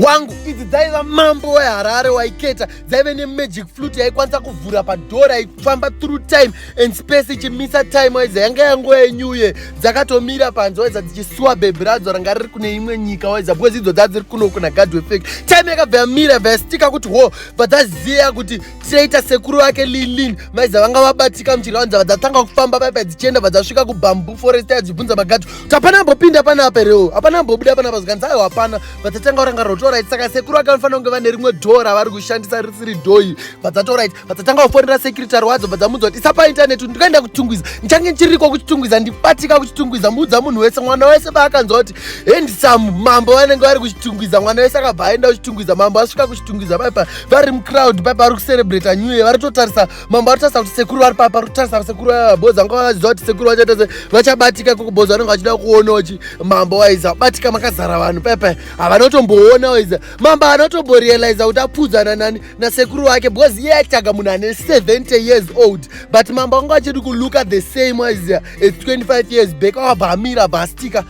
wangu idzi dzaiva Mambo WeHarare waiketa, dzaive nemagic flute yaikwanisa kuvhura padhora, yaifamba through time and space ichimisa time waiza, yanga yanguva yenyuye, dzakatomira panze waiza dzichisuwa bhebhi radzo ranga riri kune imwe nyika waiza, because idzo dzadziri kuno kuna God wefake. Time yakabva yamira yastika kuti ho, vadzaziva kuti traitor sekuru wake Lilin vaiza vanga vabatika munjira wanza, vadzatanga kufamba paipa dzichienda, vadzasvika kubamboo forest yadzibvunza magati kuti hapana ambopinda panapa reo, hapana ambobuda panapa, zvikanzi aiwa hapana, vadzatanga kuranga rotora. Saka sekuru wake vanofanira kunge vane rimwe dhora vari kushandisa risiri dhoi. Vadzatora vadzatanga kufonera sekretari wadzo, vadzamunzwa kuti isa paindaneti ndikaenda kuchitungwiza, ndichange nchiriko kuchitungwiza, ndibatika kuchitungwiza, muudza munhu wese. Mwana wese paakanzwa kuti handisamu mambo vanenge vari kuchitungwiza, mwana wese akabva aenda kuchitungwiza. Mambo asvika kuchitungwiza paipa vari mucrowd paipa vari kucelebrata new year, vari totarisa, mambo ari kutarisa kuti sekuru vari papa, ari kutarisa sekuru boza, anga vaziva kuti sekuru vachaita vachabatika kukuboza, vanenge vachida kuona uchi mambo waiza batika makazara vanhu paipa, havanotomboona waiza. Mambo anotomborealiza kuti apfudzana nani nasekuru wake, because iye aitaga munhu ane 70 years old, but mambo anga achiri kulook at the same waiza as 25 years back. Akabva amira bastika,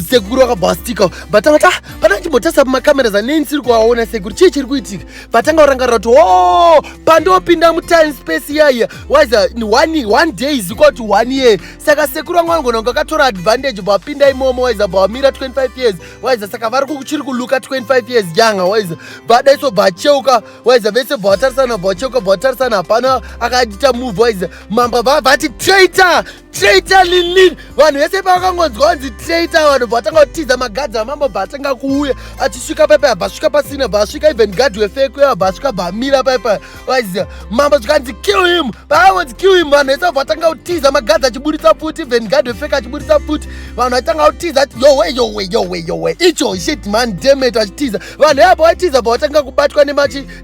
sekuru akabva astika, but angati pana chimbotarisa pamakamera zanei ndisiri kuvaona sekuru, chii chiri kuitika. Vatanga kurangarira kuti o pandopinda mutime space yaiya waiza one day is equal to 1 year. Saka sekuru wangu vanogona akatora advantage, bvapinda imomo waiza, bvamira 25 years waiza. Saka vari kuchiri kuluka 25 years yanga waiza, badaiso bacheuka waiza, vese bvatarisana bvacheuka bvatarisana, hapana akaita move waiza. Mambo vati traitor Lilin, vanhu vese pavakangonzwa kunzi traitor, vanhu bvatanga kutiza magadzi amambo bvatanga kuuya, achisvika paipa bvasvika pasina, bvasvika even God wefake uya bvasvika bvamira paipa waiza. Mambo zvikanzi kill him, vaanzi kill him, vanhu vese bvatanga kutiza magadzi achiburitsa futi, even God wefake achiburitsa futi, vanhu vatanga kutiza ati yowe icho shit man damn it, achitiza vanhu yapo vatiza bvatanga kubatwa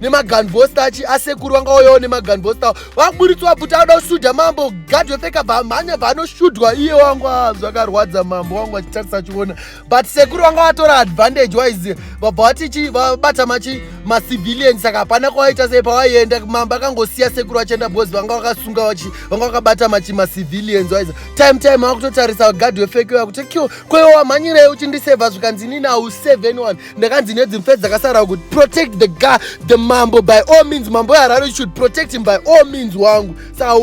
nemagunbosta asekuru vanga uyawo nemagunbosta, vaburitswa futi auda kusudha mambo. God wefake abvamhanya vanoshudwa iye wangu, zvakarwadza mambo wangu achitarisa achiona, but sekuru vanga vatora advantage waizi, vabva vati vabata macivilians. Saka hapana kwaita sei pavaienda, mambo akangosiya sekuru vachienda, because vanga vakasunga vanga vakabata macivilians waiza. Time vakutotarisa God wefake uya kuti kwewo wamhanyirei uchindisevha, zvikanzi inini au 7-1, ndakanzi nedzimfedzi dzakasara kuti protect the mambo by all means. Mambo WeHarare, you should protect him by all means wangu. Saka